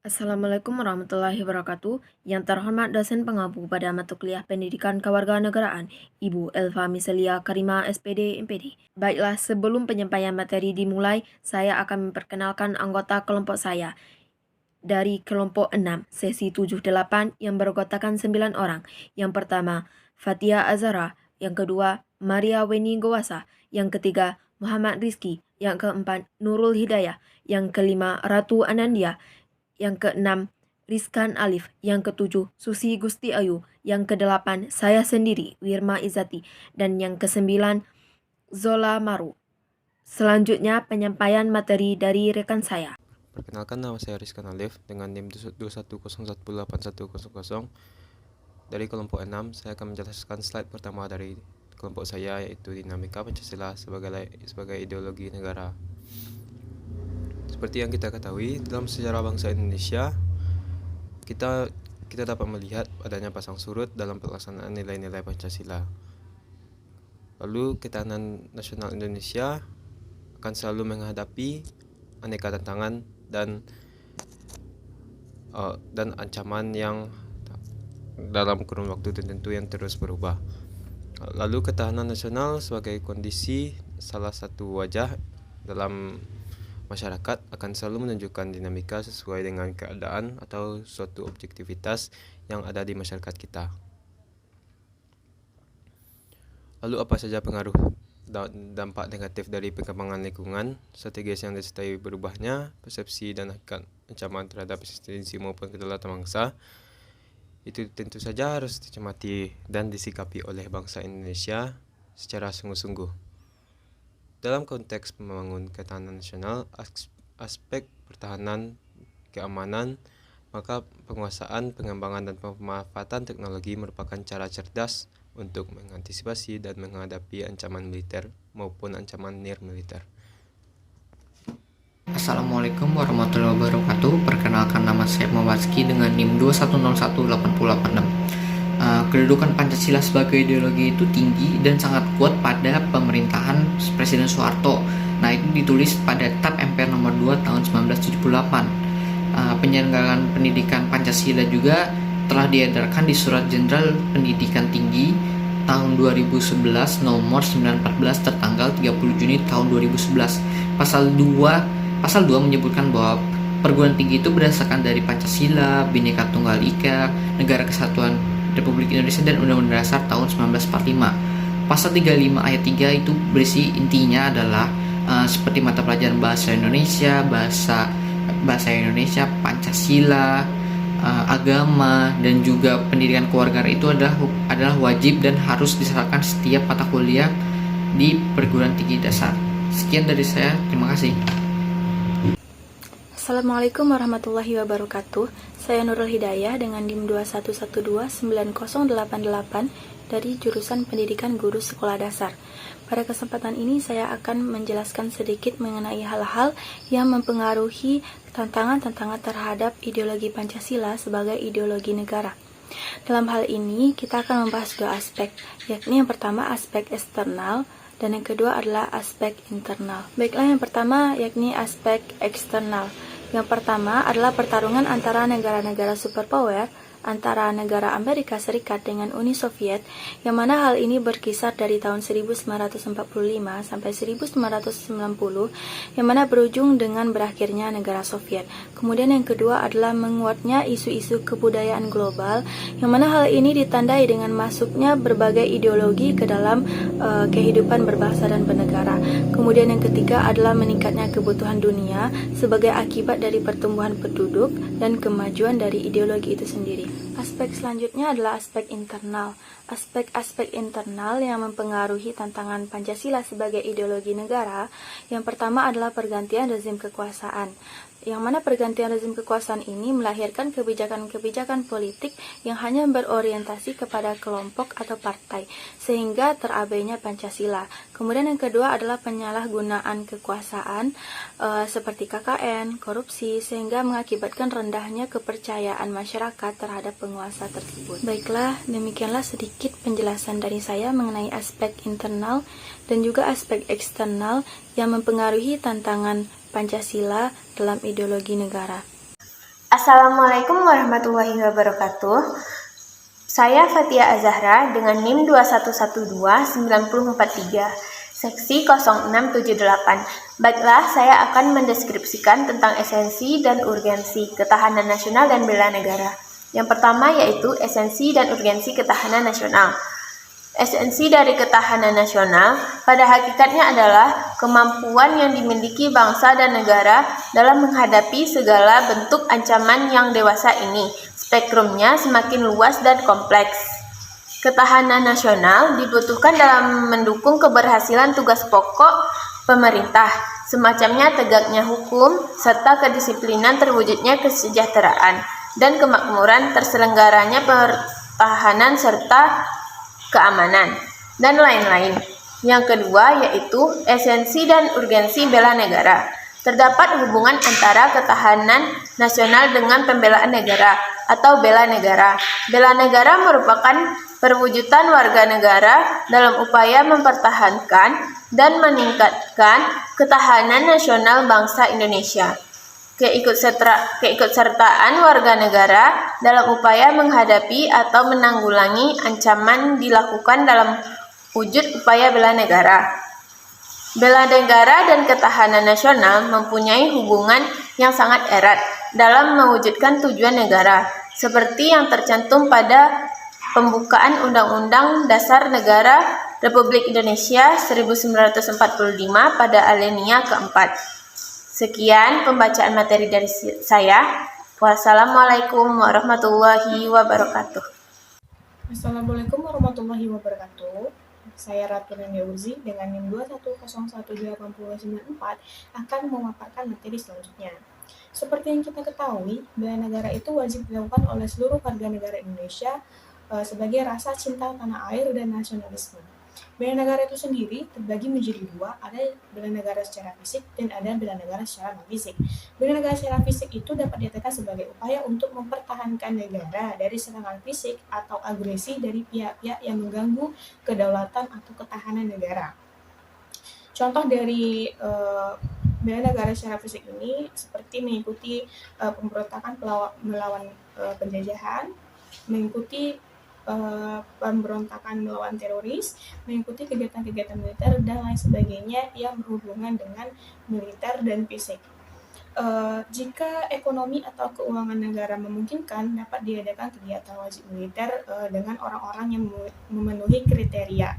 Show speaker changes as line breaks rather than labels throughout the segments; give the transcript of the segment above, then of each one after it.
Assalamualaikum warahmatullahi wabarakatuh. Yang terhormat dosen pengampu pada mata kuliah Pendidikan Kewarganegaraan, Ibu Elva Miselia Karima SPD MPD. Baiklah, sebelum penyampaian materi dimulai, saya akan memperkenalkan anggota kelompok saya. Dari kelompok 6, sesi 7-8 yang beranggotakan 9 orang. Yang pertama, Fatia Azara. Yang kedua, Maria Weni Gowasa. Yang ketiga, Muhammad Rizki. Yang keempat, Nurul Hidayah. Yang kelima, Ratu Anandia. Yang keenam, Rizkan Alif. Yang ketujuh, Susi Gusti Ayu. Yang kedelapan, saya sendiri, Wirma Izati. Dan yang kesembilan, Zola Maru. Selanjutnya, penyampaian materi dari rekan saya.
Perkenalkan, nama saya Rizkan Alif dengan NIM 210181100. Dari kelompok 6, saya akan menjelaskan slide pertama dari kelompok saya, yaitu dinamika Pancasila sebagai ideologi negara. Seperti yang kita ketahui, dalam sejarah bangsa Indonesia, kita dapat melihat adanya pasang surut dalam pelaksanaan nilai-nilai Pancasila. Lalu ketahanan nasional Indonesia akan selalu menghadapi aneka tantangan dan ancaman yang dalam kurun waktu tertentu yang terus berubah. Lalu ketahanan nasional sebagai kondisi salah satu wajah dalam masyarakat akan selalu menunjukkan dinamika sesuai dengan keadaan atau suatu objektivitas yang ada di masyarakat kita. Lalu apa saja pengaruh dampak negatif dari perkembangan lingkungan, strategi yang disertai berubahnya persepsi dan hakikat ancaman terhadap eksistensi maupun kedaulatan bangsa? Itu tentu saja harus dicermati dan disikapi oleh bangsa Indonesia secara sungguh-sungguh. Dalam konteks membangun ketahanan nasional, aspek pertahanan, keamanan, maka penguasaan, pengembangan, dan pemanfaatan teknologi merupakan cara cerdas untuk mengantisipasi dan menghadapi ancaman militer maupun ancaman nir-militer.
Assalamualaikum warahmatullahi wabarakatuh. Perkenalkan, nama saya Mawaski dengan NIM 2101886. Kedudukan Pancasila sebagai ideologi itu tinggi dan sangat kuat pada pemerintahan Presiden Soeharto. Nah, itu ditulis pada TAP MPR nomor 2 tahun 1978. Penyelenggaraan pendidikan Pancasila juga telah diedarkan di Surat Jenderal Pendidikan Tinggi tahun 2011 nomor 914 tertanggal 30 Juni tahun 2011. Pasal 2 menyebutkan bahwa perguruan tinggi itu berdasarkan dari Pancasila, Bhinneka Tunggal Ika, Negara Kesatuan Republik Indonesia, dan Undang-Undang Dasar tahun 1945. Pasal 35 ayat 3 itu berisi intinya adalah seperti mata pelajaran bahasa Indonesia, Pancasila, agama, dan juga pendidikan keluarga itu adalah wajib dan harus diserahkan setiap mata kuliah di perguruan tinggi dasar. Sekian dari saya, terima kasih.
Assalamualaikum warahmatullahi wabarakatuh. Saya Nurul Hidayah dengan NIM 211290088 dari jurusan Pendidikan Guru Sekolah Dasar. Pada kesempatan ini saya akan menjelaskan sedikit mengenai hal-hal yang mempengaruhi tantangan-tantangan terhadap ideologi Pancasila sebagai ideologi negara. Dalam hal ini kita akan membahas dua aspek, yakni yang pertama aspek eksternal dan yang kedua adalah aspek internal. Baiklah, yang pertama yakni aspek eksternal. Yang pertama adalah pertarungan antara negara-negara superpower antara negara Amerika Serikat dengan Uni Soviet, yang mana hal ini berkisar dari tahun 1945 sampai 1990, yang mana berujung dengan berakhirnya negara Soviet. Kemudian yang kedua adalah menguatnya isu-isu kebudayaan global, yang mana hal ini ditandai dengan masuknya berbagai ideologi ke dalam kehidupan berbangsa dan bernegara. Kemudian yang ketiga adalah meningkatnya kebutuhan dunia sebagai akibat dari pertumbuhan penduduk dan kemajuan dari ideologi itu sendiri. Aspek selanjutnya adalah aspek internal. Aspek-aspek internal yang mempengaruhi tantangan Pancasila sebagai ideologi negara, yang pertama adalah pergantian rezim kekuasaan, yang mana pergantian rezim kekuasaan ini melahirkan kebijakan-kebijakan politik yang hanya berorientasi kepada kelompok atau partai, sehingga terabainya Pancasila. Kemudian yang kedua adalah penyalahgunaan kekuasaan seperti KKN, korupsi, sehingga mengakibatkan rendahnya kepercayaan masyarakat terhadap penguasa tersebut. Baiklah, demikianlah sedikit penjelasan dari saya mengenai aspek internal dan juga aspek eksternal yang mempengaruhi tantangan Pancasila dalam ideologi negara.
Assalamualaikum warahmatullahi wabarakatuh. Saya Fatia Azahra dengan NIM 21129043, seksi 0678. Baiklah, saya akan mendeskripsikan tentang esensi dan urgensi ketahanan nasional dan bela negara. Yang pertama yaitu esensi dan urgensi ketahanan nasional. Esensi dari ketahanan nasional pada hakikatnya adalah kemampuan yang dimiliki bangsa dan negara dalam menghadapi segala bentuk ancaman yang dewasa ini. Spektrumnya semakin luas dan kompleks. Ketahanan nasional dibutuhkan dalam mendukung keberhasilan tugas pokok pemerintah, semacamnya tegaknya hukum, serta kedisiplinan terwujudnya kesejahteraan dan kemakmuran, terselenggaranya pertahanan serta keamanan, dan lain-lain. Yang kedua yaitu esensi dan urgensi bela negara. Terdapat hubungan antara ketahanan nasional dengan pembelaan negara atau bela negara. Bela negara merupakan perwujudan warga negara dalam upaya mempertahankan dan meningkatkan ketahanan nasional bangsa Indonesia. Keikutsertaan warga negara dalam upaya menghadapi atau menanggulangi ancaman dilakukan dalam wujud upaya bela negara. Bela negara dan ketahanan nasional mempunyai hubungan yang sangat erat dalam mewujudkan tujuan negara, seperti yang tercantum pada pembukaan Undang-Undang Dasar Negara Republik Indonesia 1945 pada alinea keempat. Sekian pembacaan materi dari saya. Wassalamualaikum warahmatullahi wabarakatuh.
Assalamualaikum warahmatullahi wabarakatuh. Saya Ratu Nandeuzi dengan NIM 21018094 akan memaparkan materi selanjutnya. Seperti yang kita ketahui, bela negara itu wajib dilakukan oleh seluruh warga negara Indonesia sebagai rasa cinta tanah air dan nasionalisme. Bela negara itu sendiri terbagi menjadi dua, ada bela negara secara fisik dan ada bela negara secara non-fisik. Bela negara secara fisik itu dapat diartikan sebagai upaya untuk mempertahankan negara dari serangan fisik atau agresi dari pihak-pihak yang mengganggu kedaulatan atau ketahanan negara. Contoh dari bela negara secara fisik ini seperti mengikuti pemberontakan melawan penjajahan, mengikuti pemberontakan melawan teroris, mengikuti kegiatan-kegiatan militer dan lain sebagainya yang berhubungan dengan militer dan fisik. Jika ekonomi atau keuangan negara memungkinkan, dapat diadakan kegiatan wajib militer dengan orang-orang yang memenuhi kriteria.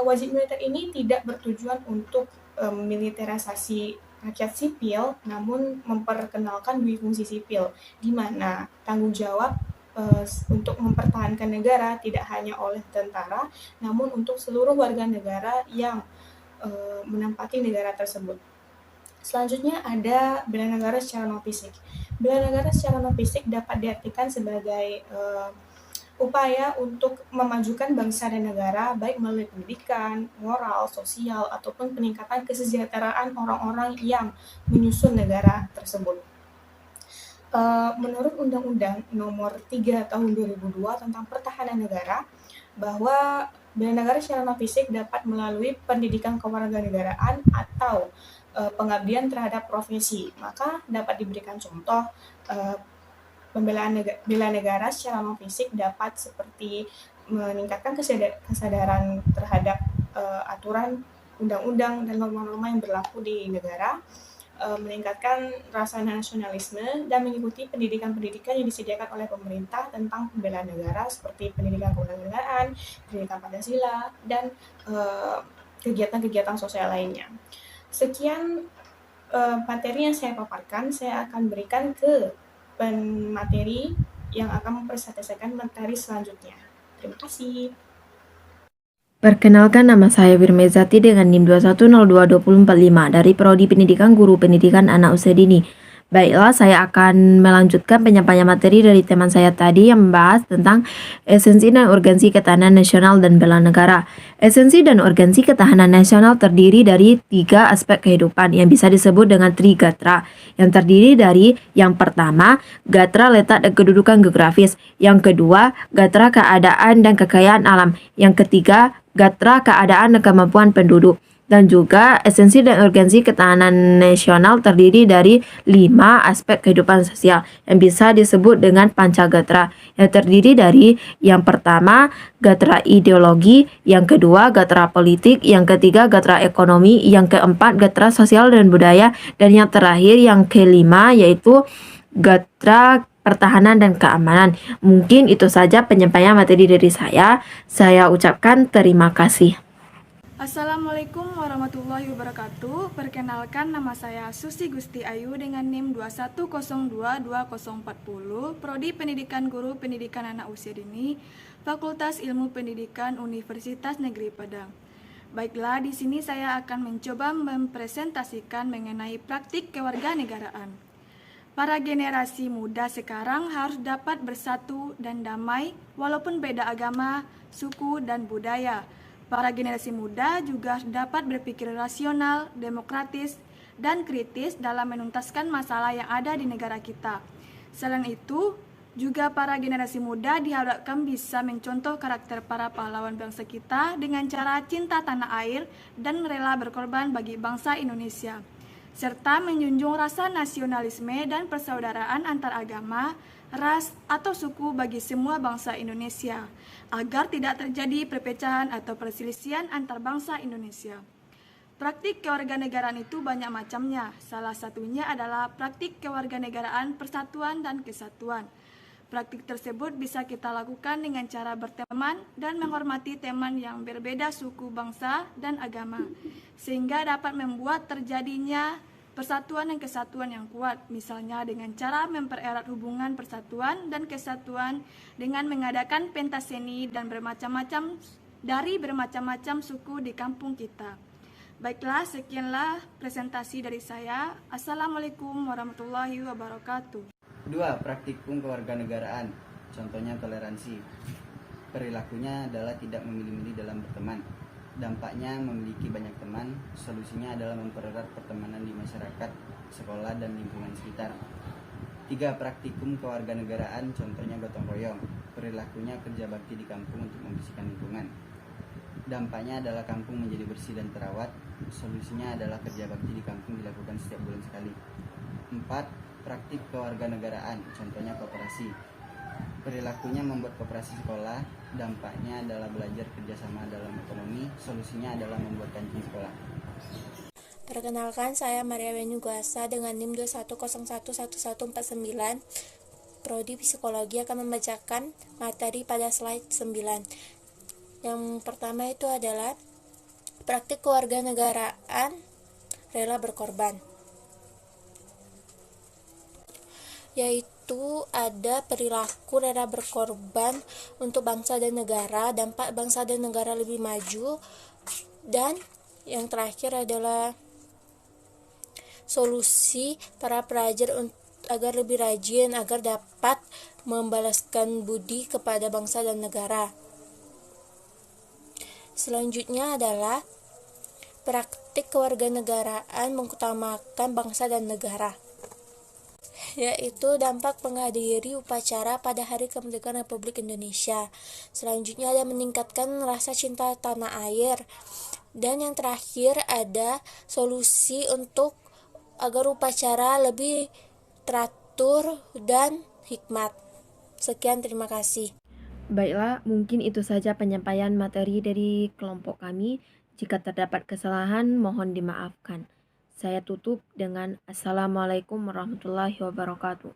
Wajib militer ini tidak bertujuan untuk militerisasi rakyat sipil, namun memperkenalkan dui fungsi sipil, di mana tanggung jawab untuk mempertahankan negara tidak hanya oleh tentara, namun untuk seluruh warga negara yang menempati negara tersebut. Selanjutnya ada bela negara secara non-fisik. Bela negara secara non-fisik dapat diartikan sebagai upaya untuk memajukan bangsa dan negara, baik melalui pendidikan, moral, sosial, ataupun peningkatan kesejahteraan orang-orang yang menyusun negara tersebut. Menurut Undang-Undang Nomor 3 Tahun 2002 tentang Pertahanan Negara, bahwa bela negara secara non-fisik dapat melalui pendidikan kewarganegaraan atau pengabdian terhadap profesi. Maka dapat diberikan contoh bela negara secara non-fisik dapat seperti meningkatkan kesadaran terhadap aturan undang-undang dan norma-norma yang berlaku di negara, meningkatkan rasa nasionalisme, dan mengikuti pendidikan-pendidikan yang disediakan oleh pemerintah tentang pembelaan negara seperti pendidikan kewarganegaraan, pendidikan Pancasila, dan kegiatan-kegiatan sosial lainnya. Sekian materi yang saya paparkan. Saya akan berikan ke pemateri yang akan mempresentasikan materi selanjutnya. Terima kasih.
Perkenalkan, nama saya Wirmezati dengan NIM 21022045 dari Prodi Pendidikan Guru Pendidikan Anak Usia Dini. Baiklah, saya akan melanjutkan penyampaian materi dari teman saya tadi yang membahas tentang esensi dan urgensi ketahanan nasional dan bela negara. Esensi dan urgensi ketahanan nasional terdiri dari 3 aspek kehidupan yang bisa disebut dengan Trigatra, yang terdiri dari yang pertama, gatra letak dan kedudukan geografis, yang kedua, gatra keadaan dan kekayaan alam, yang ketiga, gatra keadaan dan kemampuan penduduk. Dan juga esensi dan urgensi ketahanan nasional terdiri dari 5 aspek kehidupan sosial yang bisa disebut dengan pancagatra, yang terdiri dari yang pertama gatra ideologi, yang kedua gatra politik, yang ketiga gatra ekonomi, yang keempat gatra sosial dan budaya, dan yang terakhir yang kelima yaitu gatra pertahanan dan keamanan. Mungkin itu saja penyampaian materi dari saya. Saya ucapkan terima kasih.
Assalamualaikum warahmatullahi wabarakatuh. Perkenalkan, nama saya Susi Gusti Ayu dengan NIM 21022040, Prodi Pendidikan Guru Pendidikan Anak Usia Dini, Fakultas Ilmu Pendidikan Universitas Negeri Padang. Baiklah, di sini saya akan mencoba mempresentasikan mengenai praktik kewarganegaraan. Para generasi muda sekarang harus dapat bersatu dan damai walaupun beda agama, suku, dan budaya. Para generasi muda juga dapat berpikir rasional, demokratis, dan kritis dalam menuntaskan masalah yang ada di negara kita. Selain itu, juga para generasi muda diharapkan bisa mencontoh karakter para pahlawan bangsa kita dengan cara cinta tanah air dan rela berkorban bagi bangsa Indonesia, serta menjunjung rasa nasionalisme dan persaudaraan antar agama, ras, atau suku bagi semua bangsa Indonesia, agar tidak terjadi perpecahan atau perselisihan antar bangsa Indonesia. Praktik kewarganegaraan itu banyak macamnya. Salah satunya adalah praktik kewarganegaraan persatuan dan kesatuan. Praktik tersebut bisa kita lakukan dengan cara berteman dan menghormati teman yang berbeda suku, bangsa, dan agama, sehingga dapat membuat terjadinya persatuan dan kesatuan yang kuat, misalnya dengan cara mempererat hubungan persatuan dan kesatuan dengan mengadakan pentas seni dan bermacam-macam suku di kampung kita. Baiklah, sekianlah presentasi dari saya. Assalamualaikum warahmatullahi wabarakatuh.
2. Praktikum kewarganegaraan. Contohnya toleransi. Perilakunya adalah tidak memilih-milih dalam berteman. Dampaknya memiliki banyak teman, solusinya adalah mempererat pertemanan di masyarakat, sekolah, dan lingkungan sekitar. 3. Praktikum kewarganegaraan, contohnya gotong royong. Perilakunya kerja bakti di kampung untuk membersihkan lingkungan. Dampaknya adalah kampung menjadi bersih dan terawat, solusinya adalah kerja bakti di kampung dilakukan setiap bulan sekali. 4. Praktik kewarganegaraan, contohnya koperasi. Perilakunya membuat koperasi sekolah, dampaknya adalah belajar kerjasama dalam ekonomi, solusinya adalah membuat kancing sekolah.
Perkenalkan, saya Maria Wenuguasa dengan NIM 21011149. Prodi Psikologi akan membacakan materi pada slide 9. Yang pertama itu adalah praktik kewarganegaraan rela berkorban, yaitu ada perilaku rela berkorban untuk bangsa dan negara, dampak bangsa dan negara lebih maju, dan yang terakhir adalah solusi para pelajar agar lebih rajin, agar dapat membalaskan budi kepada bangsa dan negara. Selanjutnya adalah praktik kewarganegaraan mengutamakan bangsa dan negara, yaitu dampak menghadiri upacara pada Hari Kemerdekaan Republik Indonesia. Selanjutnya ada meningkatkan rasa cinta tanah air. Dan yang terakhir ada solusi untuk agar upacara lebih teratur dan hikmat. Sekian, terima kasih.
Baiklah, mungkin itu saja penyampaian materi dari kelompok kami. Jika terdapat kesalahan, mohon dimaafkan. Saya tutup dengan Assalamualaikum warahmatullahi wabarakatuh.